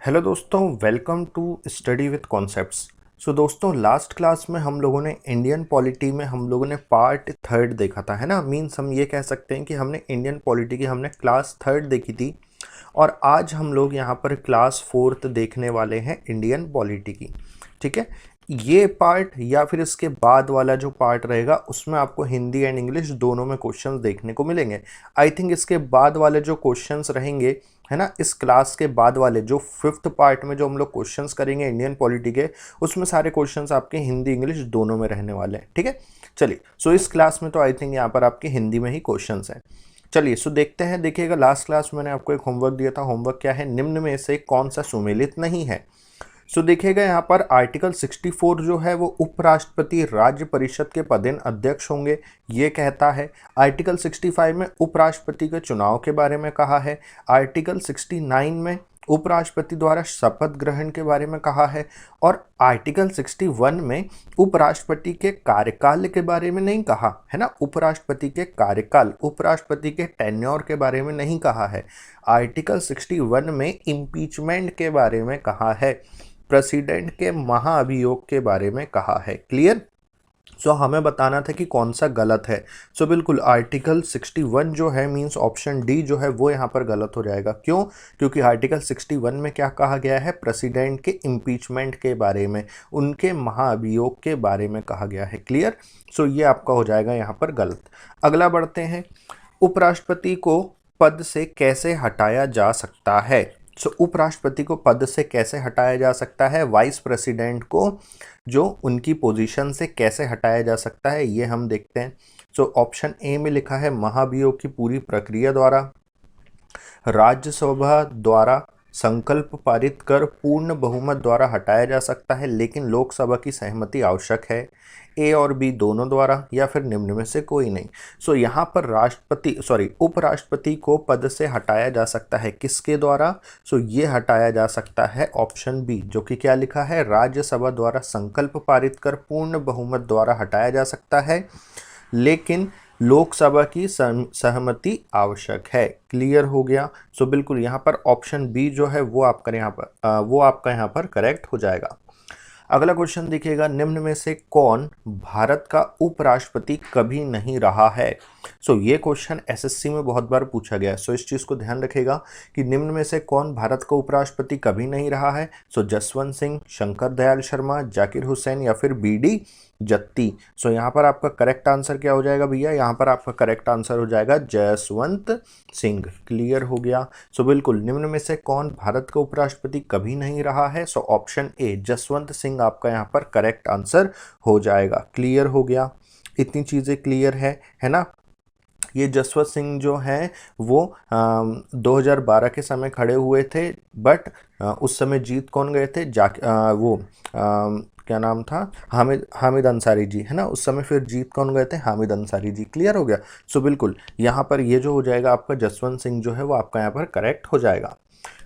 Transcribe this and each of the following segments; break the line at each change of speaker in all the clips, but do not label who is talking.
Hello दोस्तों, welcome to study with concepts. So दोस्तों, last class में हम लोगों ने इंडियन पॉलिटी में हम लोगों ने पार्ट थर्ड देखा था, है ना। मीन्स हम ये कह सकते हैं कि हमने इंडियन पॉलिटी की हमने क्लास थर्ड देखी थी और आज हम लोग यहाँ पर क्लास फोर्थ देखने वाले हैं इंडियन पॉलिटी की। ठीक है, ये पार्ट या फिर इसके बाद वाला जो पार्ट रहेगा उसमें आपको हिंदी एंड इंग्लिश दोनों में क्वेश्चंस देखने को मिलेंगे। आई थिंक इसके बाद वाले जो क्वेश्चंस रहेंगे, है ना, इस क्लास के बाद वाले जो फिफ्थ पार्ट में जो हम लोग क्वेश्चंस करेंगे इंडियन पॉलिटी के, उसमें सारे क्वेश्चंस आपके हिंदी इंग्लिश दोनों में रहने वाले हैं। ठीक है, चलिए। सो इस क्लास में तो आई थिंक यहाँ पर आपके हिंदी में ही क्वेश्चंस हैं। चलिए, सो देखते हैं। देखिएगा, लास्ट क्लास में मैंने आपको एक होमवर्क दिया था। होमवर्क क्या है? निम्न में से कौन सा सुमेलित नहीं है। सो देखिएगा, यहाँ पर आर्टिकल 64 जो है वो उपराष्ट्रपति राज्य परिषद के पदेन अध्यक्ष होंगे, ये कहता है। आर्टिकल 65 में उपराष्ट्रपति के चुनाव के बारे में कहा है। आर्टिकल 69 में उपराष्ट्रपति द्वारा शपथ ग्रहण के बारे में कहा है। और आर्टिकल 61 में उपराष्ट्रपति के कार्यकाल के बारे में नहीं कहा, है ना। उपराष्ट्रपति के कार्यकाल, उपराष्ट्रपति के टेन्योर के बारे में नहीं कहा है। आर्टिकल 61 में इम्पीचमेंट के बारे में कहा है। प्रेसिडेंट के महाअभियोग के बारे में कहा है। क्लियर? सो हमें बताना था कि कौन सा गलत है। सो बिल्कुल आर्टिकल 61 जो है, मींस ऑप्शन डी जो है वो यहाँ पर गलत हो जाएगा। क्यों? क्योंकि आर्टिकल 61 में क्या कहा गया है? प्रेसिडेंट के इम्पीचमेंट के बारे में, उनके महाअभियोग के बारे में कहा गया है। क्लियर? सो ये आपका हो जाएगा यहाँ पर गलत। अगला बढ़ते हैं। उपराष्ट्रपति को पद से कैसे हटाया जा सकता है? सो उपराष्ट्रपति को पद से कैसे हटाया जा सकता है? वाइस प्रेसिडेंट को जो उनकी पोजीशन से कैसे हटाया जा सकता है, ये हम देखते हैं। सो ऑप्शन ए में लिखा है महाभियोग की पूरी प्रक्रिया द्वारा, राज्यसभा द्वारा संकल्प पारित कर पूर्ण बहुमत द्वारा हटाया जा सकता है, लेकिन लोकसभा की सहमति आवश्यक है। ए और बी दोनों द्वारा, या फिर निम्न में से कोई नहीं। सो यहाँ पर उपराष्ट्रपति को पद से हटाया जा सकता है, किसके द्वारा? सो ये हटाया जा सकता है ऑप्शन बी, जो कि क्या लिखा है? राज्यसभा द्वारा संकल्प पारित कर पूर्ण बहुमत द्वारा हटाया जा सकता है, लेकिन लोकसभा की सहमति आवश्यक है। क्लियर हो गया? सो बिल्कुल यहाँ पर ऑप्शन बी जो है वो आपका यहाँ पर करेक्ट हो जाएगा। अगला क्वेश्चन देखिएगा, निम्न में से कौन भारत का उपराष्ट्रपति कभी नहीं रहा है? सो ये क्वेश्चन एसएससी में बहुत बार पूछा गया है। सो इस चीज़ को ध्यान रखेगा कि निम्न में से कौन भारत का उपराष्ट्रपति कभी नहीं रहा है। सो जसवंत सिंह, शंकर दयाल शर्मा, जाकिर हुसैन या फिर बीडी जत्ती। सो यहाँ पर आपका करेक्ट आंसर क्या हो जाएगा भैया? यहाँ पर आपका करेक्ट आंसर हो जाएगा जसवंत सिंह। क्लियर हो गया? सो बिल्कुल निम्न में से कौन भारत का उपराष्ट्रपति कभी नहीं रहा है? So option A Jaswant Singh आपका यहाँ पर करेक्ट आंसर हो जाएगा। क्लियर हो गया? इतनी चीज़ें क्लियर है ना। ये जसवंत सिंह जो हैं वो 2012 के समय खड़े हुए थे, बट उस समय जीत कौन गए थे? क्या नाम था? हामिद अंसारी जी, है ना। उस समय फिर जीत कौन गए थे? हामिद अंसारी जी। क्लियर हो गया? सो बिल्कुल यहाँ पर ये जो हो जाएगा आपका जसवंत सिंह जो है वो आपका यहाँ पर करेक्ट हो जाएगा।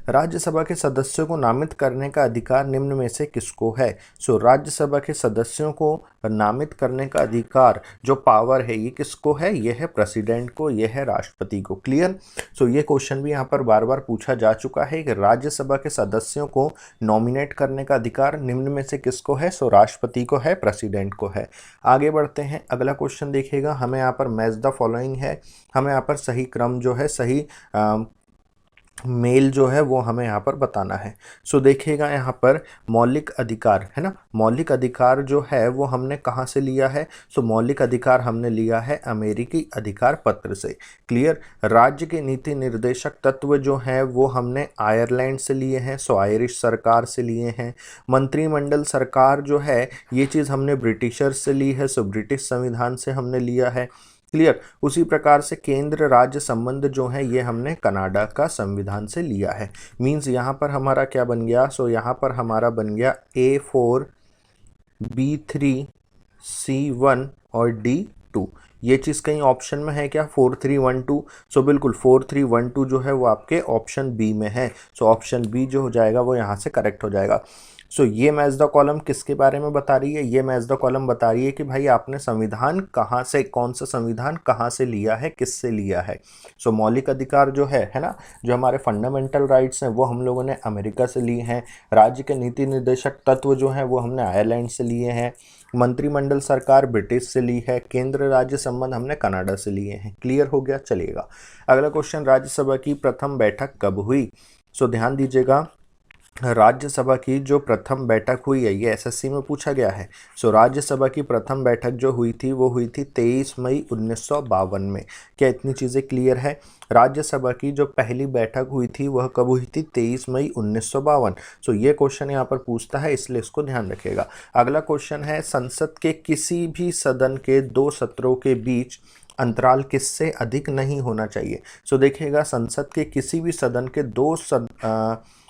राज्यसभा के सदस्यों को नामित करने का अधिकार निम्न में से किसको है? सो राज्यसभा के सदस्यों को नामित करने का अधिकार, जो पावर है, ये किसको है? ये है प्रेसिडेंट को, ये है राष्ट्रपति को। क्लियर? सो ये क्वेश्चन भी यहाँ पर बार बार पूछा जा चुका है कि राज्यसभा के सदस्यों को नॉमिनेट करने का अधिकार निम्न में से किसको है? सो राष्ट्रपति को है, प्रेसिडेंट को है। आगे बढ़ते हैं। अगला क्वेश्चन देखिएगा, हमें यहाँ पर मैच द फॉलोइंग है। हमें यहाँ पर सही क्रम जो है, सही मेल जो है वो हमें यहाँ पर बताना है। सो देखिएगा, यहाँ पर मौलिक अधिकार, है ना। मौलिक अधिकार जो है वो हमने कहाँ से लिया है? सो मौलिक अधिकार हमने लिया है अमेरिकी अधिकार पत्र से। क्लियर? राज्य के नीति निर्देशक तत्व जो हैं वो हमने आयरलैंड से लिए हैं, सो आयरिश सरकार से लिए हैं। मंत्रिमंडल सरकार जो है ये चीज़ हमने ब्रिटिशर्स से ली है, सो ब्रिटिश संविधान से हमने लिया है। क्लियर? उसी प्रकार से केंद्र राज्य संबंध जो है ये हमने कनाडा का संविधान से लिया है। मींस यहाँ पर हमारा क्या बन गया? सो यहाँ पर हमारा बन गया A4, B3, C1 और D2। ये चीज़ कहीं ऑप्शन में है क्या? 4312। सो बिल्कुल 4312 जो है वो आपके ऑप्शन बी में है। सो ऑप्शन बी जो हो जाएगा वो यहाँ से करेक्ट हो जाएगा। सो ये मैच द कॉलम किसके बारे में बता रही है? ये मैच द कॉलम बता रही है कि भाई आपने संविधान कहाँ से, कौन सा संविधान कहाँ से लिया है, किससे लिया है। सो मौलिक अधिकार जो है ना, जो हमारे फंडामेंटल राइट्स हैं वो हम लोगों ने अमेरिका से लिए हैं। राज्य के नीति निर्देशक तत्व जो हैं वो हमने आयरलैंड से लिए हैं। मंत्रिमंडल सरकार ब्रिटिश से ली है। केंद्र राज्य संबंध हमने कनाडा से लिए हैं। क्लियर हो गया? चलिएगा अगला क्वेश्चन, राज्यसभा की प्रथम बैठक कब हुई? सो ध्यान दीजिएगा, राज्यसभा की जो प्रथम बैठक हुई है ये एसएससी में पूछा गया है। सो राज्यसभा की प्रथम बैठक जो हुई थी वो हुई थी 23 मई 1952 में। क्या इतनी चीज़ें क्लियर है? राज्यसभा की जो पहली बैठक हुई थी वह कब हुई थी? 23 मई 1952। सो ये क्वेश्चन यहाँ पर पूछता है, इसलिए इसको ध्यान रखिएगा। अगला क्वेश्चन है, संसद के किसी भी सदन के 2 सत्रों के बीच अंतराल किससे अधिक नहीं होना चाहिए? सो देखिएगा, संसद के किसी भी सदन के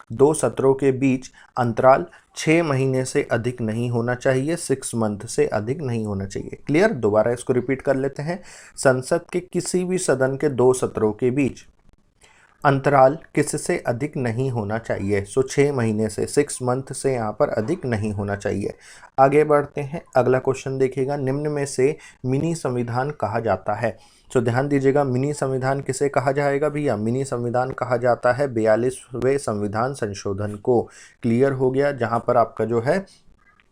दो सत्रों के बीच अंतराल 6 महीने से अधिक नहीं होना चाहिए, 6 मंथ से अधिक नहीं होना चाहिए। क्लियर? दोबारा इसको रिपीट कर लेते हैं। संसद के किसी भी सदन के 2 सत्रों के बीच अंतराल किससे अधिक नहीं होना चाहिए? सो 6 महीने से, 6 मंथ से यहाँ पर अधिक नहीं होना चाहिए। आगे बढ़ते हैं, अगला क्वेश्चन देखिएगा, निम्न में से मिनी संविधान कहा जाता है? सो ध्यान दीजिएगा, मिनी संविधान किसे कहा जाएगा भैया? मिनी संविधान कहा जाता है 42वें संविधान संशोधन को। क्लियर हो गया? जहाँ पर आपका जो है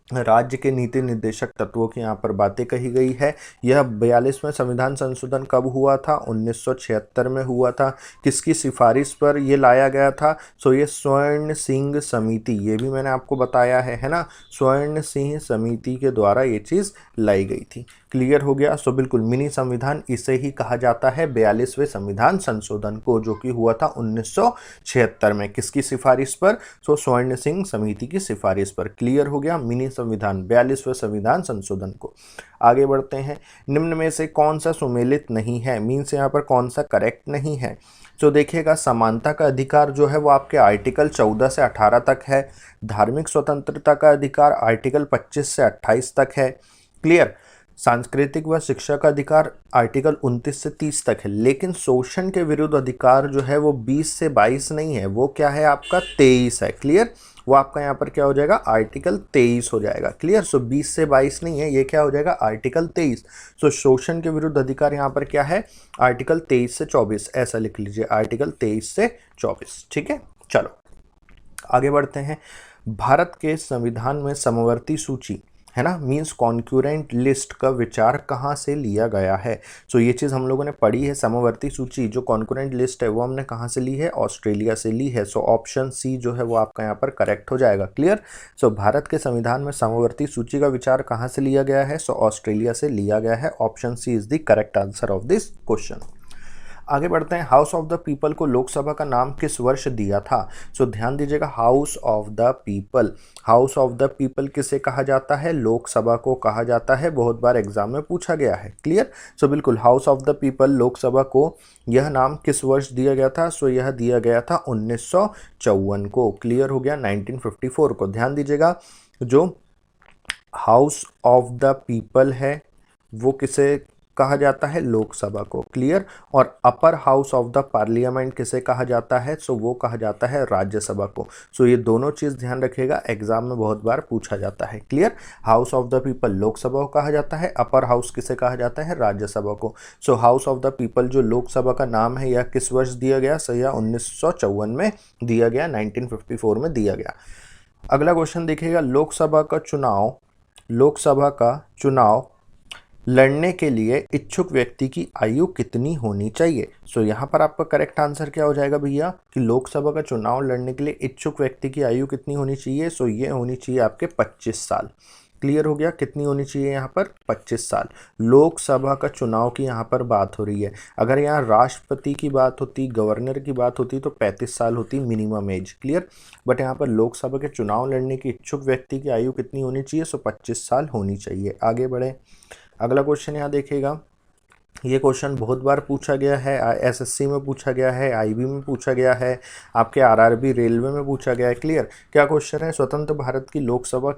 राज्य के नीति निर्देशक तत्वों की यहाँ पर बातें कही गई है। यह 42वें संविधान संशोधन कब हुआ था? 1976 में हुआ था। किसकी सिफारिश पर ये लाया गया था? सो ये स्वर्ण सिंह समिति, ये भी मैंने आपको बताया है ना, स्वर्ण सिंह समिति के द्वारा ये चीज़ लाई गई थी। क्लियर हो गया? सो बिल्कुल मिनी संविधान इसे ही कहा जाता है 42वें संविधान संशोधन को, जो कि हुआ था 1976 में। किसकी सिफारिश पर? सो स्वर्ण सिंह समिति की सिफारिश पर। क्लियर हो गया? मिनी संविधान 42वें संविधान संशोधन को। आगे बढ़ते हैं, निम्न में से कौन सा सुमेलित नहीं है? मीन्स यहाँ पर कौन सा करेक्ट नहीं है? तो देखिएगा, समानता का अधिकार जो है वो आपके आर्टिकल 14 से 18 तक है। धार्मिक स्वतंत्रता का अधिकार आर्टिकल 25 से 28 तक है। क्लियर? सांस्कृतिक व शिक्षा का अधिकार आर्टिकल 29 से 30 तक है। लेकिन शोषण के विरुद्ध अधिकार जो है वो 20 से 22 नहीं है, वो क्या है आपका? 23 है। क्लियर? वो आपका यहाँ पर क्या हो जाएगा? आर्टिकल 23 हो जाएगा। क्लियर? सो 20 से 22 नहीं है, ये क्या हो जाएगा? आर्टिकल 23। सो शोषण के विरुद्ध अधिकार यहाँ पर क्या है? आर्टिकल 23 से 24, ऐसा लिख लीजिए, आर्टिकल 23 से 24। ठीक है, चलो आगे बढ़ते हैं। भारत के संविधान में समवर्ती सूची है ना, मीन्स कॉन्क्यूरेंट लिस्ट का विचार कहाँ से लिया गया है? सो ये चीज़ हम लोगों ने पढ़ी है। समवर्ती सूची जो कॉन्क्यूरेंट लिस्ट है वो हमने कहाँ से ली है? ऑस्ट्रेलिया से ली है। सो ऑप्शन सी जो है वो आपका यहाँ पर करेक्ट हो जाएगा। क्लियर? सो भारत के संविधान में समवर्ती सूची का विचार कहाँ से लिया गया है? सो ऑस्ट्रेलिया से लिया गया है। Option C is the correct answer of this question. आगे बढ़ते हैं, हाउस ऑफ द पीपल को लोकसभा का नाम किस वर्ष दिया था? सो ध्यान दीजिएगा, house of the people, house of the people किसे कहा जाता है? लोकसभा को कहा जाता है। बहुत बार एग्जाम में पूछा गया है। क्लियर? सो बिल्कुल, house of the people Lok Sabha को यह नाम किस वर्ष दिया गया था? सो यह दिया गया था 1954 को। क्लियर हो गया? 1954 को। ध्यान दीजिएगा, जो हाउस ऑफ द पीपल है वो किसे कहा जाता है? लोकसभा को। क्लियर? और upper house of the parliament किसे कहा जाता है? सो वो कहा जाता है राज्यसभा को। सो ये दोनों चीज़ ध्यान रखिएगा, एग्जाम में बहुत बार पूछा जाता है। Clear? House of the people Lok Sabha को कहा जाता है, अपर हाउस किसे कहा जाता है? राज्यसभा को। सो हाउस ऑफ द पीपल जो लोकसभा का नाम है, यह किस वर्ष दिया गया? सो यह 1954 में दिया गया, 1954 में दिया गया। अगला क्वेश्चन देखिएगा, लोकसभा का चुनाव लड़ने के लिए इच्छुक व्यक्ति की आयु कितनी होनी चाहिए? सो यहाँ पर आपका करेक्ट आंसर क्या हो जाएगा भैया? कि लोकसभा का चुनाव लड़ने के लिए इच्छुक व्यक्ति की आयु कितनी होनी चाहिए? सो ये होनी चाहिए आपके 25 साल। क्लियर हो गया? कितनी होनी चाहिए यहाँ पर? 25 साल। लोकसभा का चुनाव की यहाँ पर बात हो रही है। अगर यहाँ राष्ट्रपति की बात होती, गवर्नर की बात होती तो 35 साल होती मिनिमम एज। क्लियर? बट यहाँ पर लोकसभा के चुनाव लड़ने की इच्छुक व्यक्ति की आयु कितनी होनी चाहिए? सो 25 साल होनी चाहिए। आगे बढ़े, अगला क्वेश्चन यहाँ देखिएगा, ये क्वेश्चन बहुत बार पूछा गया है, एसएससी में पूछा गया है, आईबी में पूछा गया है, आपके आरआरबी रेलवे में पूछा गया है। क्लियर? क्या क्वेश्चन है? स्वतंत्र भारत की लोकसभा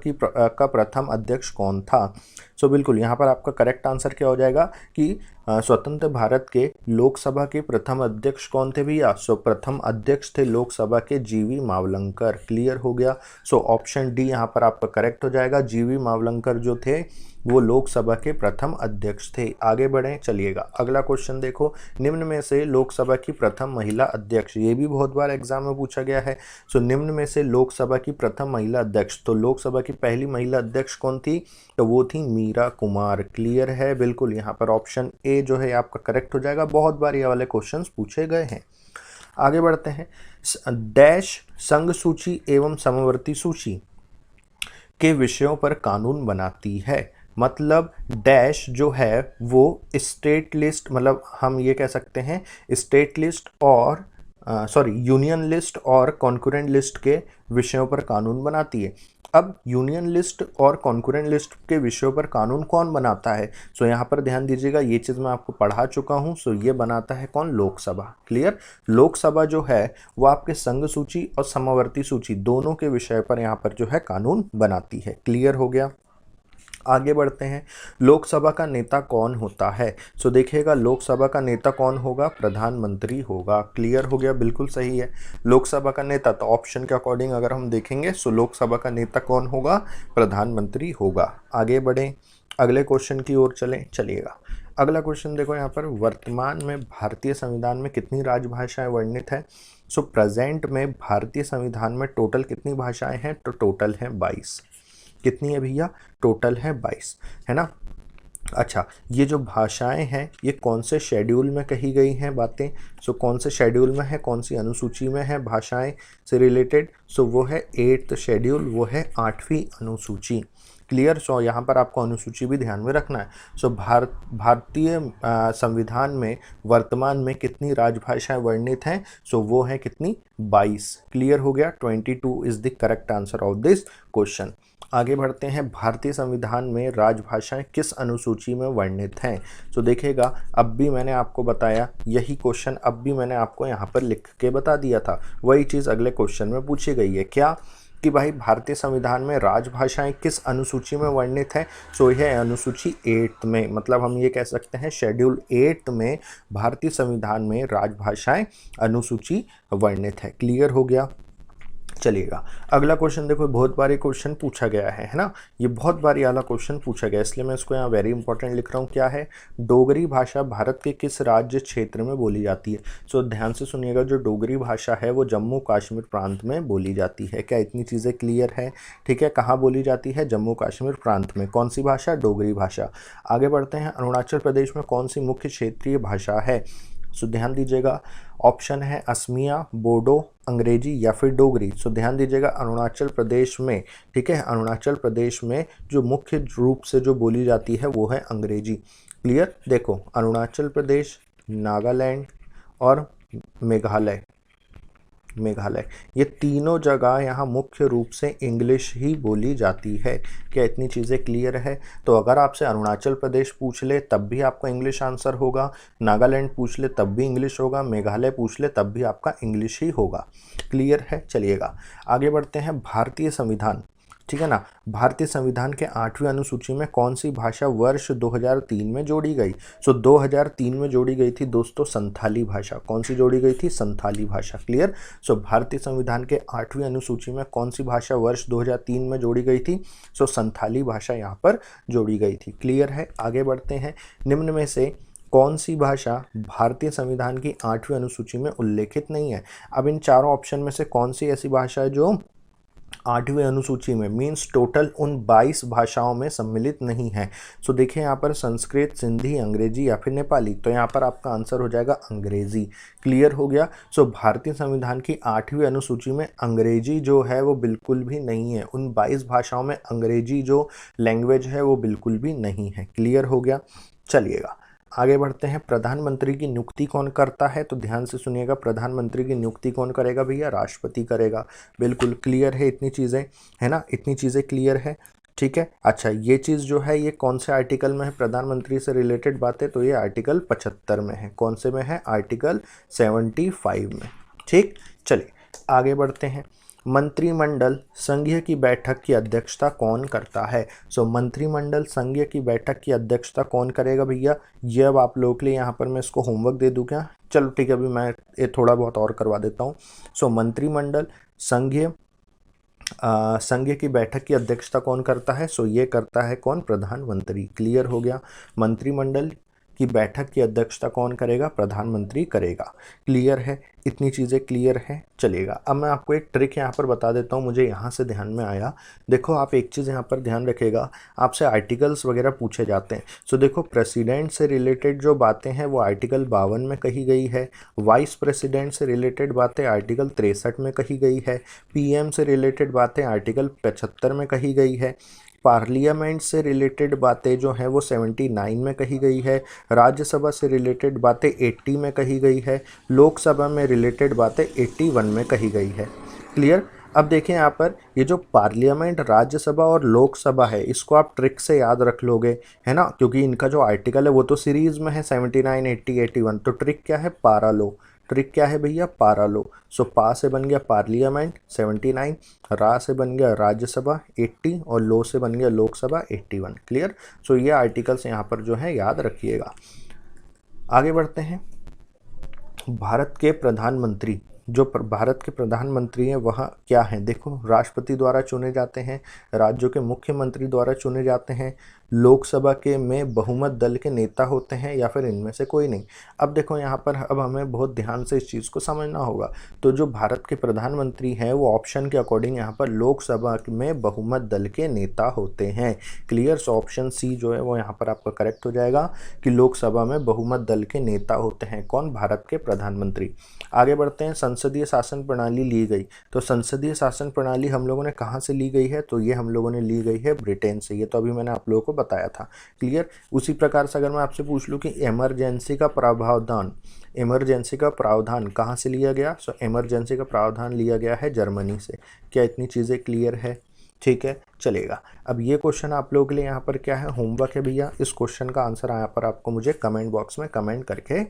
का प्रथम अध्यक्ष कौन था? सो बिल्कुल यहाँ पर आपका करेक्ट आंसर क्या हो जाएगा कि स्वतंत्र भारत के लोकसभा के प्रथम अध्यक्ष कौन थे भैया? सो प्रथम अध्यक्ष थे लोकसभा के जीवी मावलंकर। क्लियर हो गया। सो ऑप्शन डी यहाँ पर आपका करेक्ट हो जाएगा। जीवी मावलंकर जो थे वो लोकसभा के प्रथम अध्यक्ष थे। आगे बढ़ें, चलिएगा अगला क्वेश्चन देखो। निम्न में से लोकसभा की प्रथम महिला अध्यक्ष, ये भी बहुत बार एग्जाम में पूछा गया है। सो निम्न में से लोकसभा की प्रथम महिला अध्यक्ष, तो लोकसभा की पहली महिला अध्यक्ष कौन थी? तो वो थी मीरा कुमार। क्लियर है, बिल्कुल यहाँ पर ऑप्शन ए जो है आपका करेक्ट हो जाएगा। बहुत बार ये वाले क्वेश्चन पूछे गए हैं। आगे बढ़ते हैं। डैश संघ सूची एवं समवर्ती सूची के विषयों पर कानून बनाती है। मतलब डैश जो है वो स्टेट लिस्ट, मतलब हम ये कह सकते हैं स्टेट लिस्ट और यूनियन लिस्ट और कॉन्करेंट लिस्ट के विषयों पर कानून बनाती है। अब यूनियन लिस्ट और कॉन्करेंट लिस्ट के विषयों पर कानून कौन बनाता है? सो यहाँ पर ध्यान दीजिएगा, ये चीज़ मैं आपको पढ़ा चुका हूँ। सो ये बनाता है कौन? लोकसभा। क्लियर। लोकसभा जो है वो आपके संघ सूची और समवर्ती सूची दोनों के विषय पर यहाँ पर जो है कानून बनाती है। क्लियर हो गया। आगे बढ़ते हैं। लोकसभा का नेता कौन होता है? सो देखिएगा, लोकसभा का नेता कौन होगा? प्रधानमंत्री होगा। क्लियर हो गया, बिल्कुल सही है। लोकसभा का नेता, तो ऑप्शन के अकॉर्डिंग अगर हम देखेंगे सो लोकसभा का नेता कौन होगा? प्रधानमंत्री होगा। आगे बढ़ें, अगले क्वेश्चन की ओर चलिएगा। अगला क्वेश्चन देखो यहाँ पर, वर्तमान में भारतीय संविधान में कितनी राजभाषाएं वर्णित है? सो प्रेजेंट में भारतीय संविधान में टोटल कितनी भाषाएं हैं? तो टोटल हैं 22। कितनी है भैया? टोटल है 22, है ना। अच्छा, ये जो भाषाएं हैं ये कौन से शेड्यूल में कही गई हैं बातें? सो कौन से शेड्यूल में है, कौन सी अनुसूची में है भाषाएं से रिलेटेड? सो वो है 8th शेड्यूल, वो है 8वीं अनुसूची। क्लियर। सो यहाँ पर आपको अनुसूची भी ध्यान में रखना है। सो भारतीय संविधान में वर्तमान में कितनी राजभाषाएं वर्णित हैं? सो वो है कितनी? 22। क्लियर हो गया। 22 is the correct answer of this question. आगे बढ़ते हैं। भारतीय संविधान में राजभाषाएं किस अनुसूची में वर्णित हैं? तो देखिएगा, अब भी मैंने आपको बताया यही क्वेश्चन, अब भी मैंने आपको यहाँ पर लिख के बता दिया था। वही चीज़ अगले क्वेश्चन में पूछी गई है। क्या? कि भाई भारतीय संविधान में राजभाषाएं किस अनुसूची में वर्णित है? सो यह है अनुसूची 8 में, मतलब हम ये कह सकते हैं शेड्यूल 8 में भारतीय संविधान में राजभाषाएं अनुसूची वर्णित है। क्लियर हो गया। चलिएगा अगला क्वेश्चन देखो, बहुत बार ये क्वेश्चन पूछा गया है ना, ये बहुत बार ये वाला क्वेश्चन पूछा गया, इसलिए मैं इसको यहाँ वेरी इंपॉर्टेंट लिख रहा हूँ। क्या है? डोगरी भाषा भारत के किस राज्य क्षेत्र में बोली जाती है? सो ध्यान से सुनिएगा, जो डोगरी भाषा है वो जम्मू कश्मीर प्रांत में बोली जाती है। क्या इतनी चीज़ें क्लियर है? ठीक है, कहाँ बोली जाती है? जम्मू कश्मीर प्रांत में। कौन सी भाषा? डोगरी भाषा। आगे बढ़ते हैं। अरुणाचल प्रदेश में कौन सी मुख्य क्षेत्रीय भाषा है? सो ध्यान दीजिएगा, ऑप्शन है असमिया, बोडो, अंग्रेजी या फिर डोगरी। सो ध्यान दीजिएगा, अरुणाचल प्रदेश में, ठीक है, अरुणाचल प्रदेश में जो मुख्य रूप से जो बोली जाती है वो है अंग्रेजी। क्लियर। देखो, अरुणाचल प्रदेश, नागालैंड और मेघालय, ये तीनों जगह यहाँ मुख्य रूप से इंग्लिश ही बोली जाती है। क्या इतनी चीज़ें क्लियर है? तो अगर आपसे अरुणाचल प्रदेश पूछ ले तब भी आपका इंग्लिश आंसर होगा, नागालैंड पूछ ले तब भी इंग्लिश होगा, मेघालय पूछ ले तब भी आपका इंग्लिश ही होगा। क्लियर है। चलिएगा आगे बढ़ते हैं। भारतीय संविधान, ठीक है ना, भारतीय संविधान के 8वीं अनुसूची में कौन सी भाषा वर्ष 2003 में जोड़ी गई? सो 2003 में जोड़ी गई थी दोस्तों संथाली भाषा। कौन सी जोड़ी गई थी? संथाली भाषा। क्लियर। सो भारतीय संविधान के 8वीं अनुसूची में कौन सी भाषा वर्ष 2003 में जोड़ी गई थी? सो संथाली भाषा यहाँ पर जोड़ी गई थी। क्लियर है। आगे बढ़ते हैं। निम्न में से कौन सी भाषा भारतीय संविधान की 8वीं अनुसूची में उल्लेखित नहीं है? अब इन चारों ऑप्शन में से कौन सी ऐसी भाषा है जो 8वीं अनुसूची में, मीन्स टोटल उन 22 भाषाओं में सम्मिलित नहीं है? सो देखिए यहाँ पर संस्कृत, सिंधी, अंग्रेजी या फिर नेपाली, तो यहाँ पर आपका आंसर हो जाएगा अंग्रेजी। क्लियर हो गया। सो भारतीय संविधान की 8वीं अनुसूची में अंग्रेजी जो है वो बिल्कुल भी नहीं है, उन 22 भाषाओं में अंग्रेजी जो लैंग्वेज है वो बिल्कुल भी नहीं है। क्लियर हो गया। चलिएगा आगे बढ़ते हैं। प्रधानमंत्री की नियुक्ति कौन करता है? तो ध्यान से सुनिएगा, प्रधानमंत्री की नियुक्ति कौन करेगा भैया? राष्ट्रपति करेगा। बिल्कुल क्लियर है, इतनी चीज़ें है ना, इतनी चीज़ें क्लियर है। ठीक है। अच्छा, ये चीज़ जो है ये कौन से आर्टिकल में है प्रधानमंत्री से रिलेटेड बातें? तो ये आर्टिकल 75 में है। कौन से में है? आर्टिकल 75 में। ठीक, चलिए आगे बढ़ते हैं। मंत्रिमंडल संघीय की बैठक की अध्यक्षता कौन करता है? सो मंत्रिमंडल संघीय की बैठक की अध्यक्षता कौन करेगा भैया? ये अब आप लोगों के लिए यहाँ पर मैं इसको होमवर्क दे दूँ क्या? चलो ठीक है, अभी मैं ये थोड़ा बहुत और करवा देता हूँ। सो मंत्रिमंडल संघीय संघ की बैठक की अध्यक्षता कौन करता है? सो ये करता है कौन? प्रधानमंत्री। क्लियर हो गया। मंत्रिमंडल की बैठक की अध्यक्षता कौन करेगा? प्रधानमंत्री करेगा। क्लियर है? इतनी चीज़ें क्लियर है, चलेगा। अब मैं आपको एक ट्रिक यहाँ पर बता देता हूँ, मुझे यहाँ से ध्यान में आया। देखो आप एक चीज़ यहाँ पर ध्यान रखेगा, आपसे आर्टिकल्स वगैरह पूछे जाते हैं। सो देखो प्रेसिडेंट से रिलेटेड जो बातें हैं वो आर्टिकल 52 में कही गई है, वाइस प्रेसिडेंट से रिलेटेड बातें आर्टिकल 63 में कही गई है, पीएम से रिलेटेड बातें आर्टिकल 75 में कही गई है, पार्लियामेंट से रिलेटेड बातें जो हैं वो 79 में कही गई है, राज्यसभा से रिलेटेड बातें 80 में कही गई है, लोकसभा में रिलेटेड बातें 81 में कही गई है। क्लियर? अब देखिए यहाँ पर ये जो पार्लियामेंट, राज्यसभा और लोकसभा है, इसको आप ट्रिक से याद रख लोगे, है ना, क्योंकि इनका जो आर्टिकल है वो तो सीरीज में है 79, 80, 81। तो ट्रिक क्या है? पारा लो। ट्रिक क्या है भैया? पारा लो। सो पा से बन गया पार्लियामेंट 79, रा से बन गया राज्यसभा 80 और लो से बन गया लोकसभा 81। क्लियर? सो ये आर्टिकल्स यहाँ पर जो है याद रखिएगा। आगे बढ़ते हैं। भारत के प्रधानमंत्री, जो भारत के प्रधानमंत्री हैं वह क्या हैं? देखो राष्ट्रपति द्वारा चुने जाते हैं, राज्यों के मुख्यमंत्री द्वारा चुने जाते हैं, लोकसभा के में बहुमत दल के नेता होते हैं, या फिर इनमें से कोई नहीं। अब देखो यहाँ पर अब हमें बहुत ध्यान से इस चीज़ को समझना होगा। तो जो भारत के प्रधानमंत्री हैं वो ऑप्शन के अकॉर्डिंग यहाँ पर लोकसभा में बहुमत दल के नेता होते हैं। क्लियर? सो ऑप्शन सी जो है वो यहाँ पर आपका करेक्ट हो जाएगा कि लोकसभा में बहुमत दल के नेता होते हैं कौन? भारत के प्रधानमंत्री। आगे बढ़ते हैं। संसदीय शासन प्रणाली ली गई, तो संसदीय शासन प्रणाली हम लोगों ने कहाँ से ली गई है? तो ये हम लोगों ने ली गई है ब्रिटेन से। ये तो अभी मैंने आप लोगों को बताया था। क्लियर? उसी प्रकार से अगर मैं आपसे पूछ लूँ कि इमरजेंसी का प्रावधान, इमरजेंसी का प्रावधान कहाँ से लिया गया? सो इमरजेंसी का प्रावधान लिया गया है जर्मनी से। क्या इतनी चीज़ें क्लियर है? ठीक है, चलेगा। अब ये क्वेश्चन आप लोगों के लिए यहाँ पर क्या है? होमवर्क है भैया। इस क्वेश्चन का आंसर यहाँ पर आपको मुझे कमेंट बॉक्स में कमेंट करके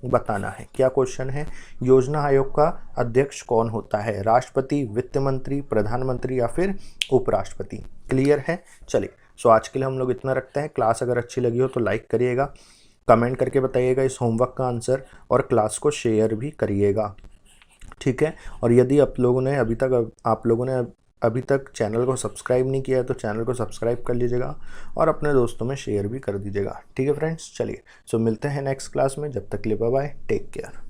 बताना है। क्या क्वेश्चन है? योजना आयोग का अध्यक्ष कौन होता है? राष्ट्रपति, वित्त मंत्री, प्रधानमंत्री या फिर उपराष्ट्रपति? क्लियर है? चलिए, सो आज के लिए हम लोग इतना रखते हैं। क्लास अगर अच्छी लगी हो तो लाइक करिएगा, कमेंट करके बताइएगा इस होमवर्क का आंसर, और क्लास को शेयर भी करिएगा। ठीक है? और यदि आप लोगों ने अभी तक चैनल को सब्सक्राइब नहीं किया है तो चैनल को सब्सक्राइब कर लीजिएगा और अपने दोस्तों में शेयर भी कर दीजिएगा। ठीक है फ्रेंड्स? चलिए, सो मिलते हैं नेक्स्ट क्लास में। जब तक के लिए बाय बाय, टेक केयर।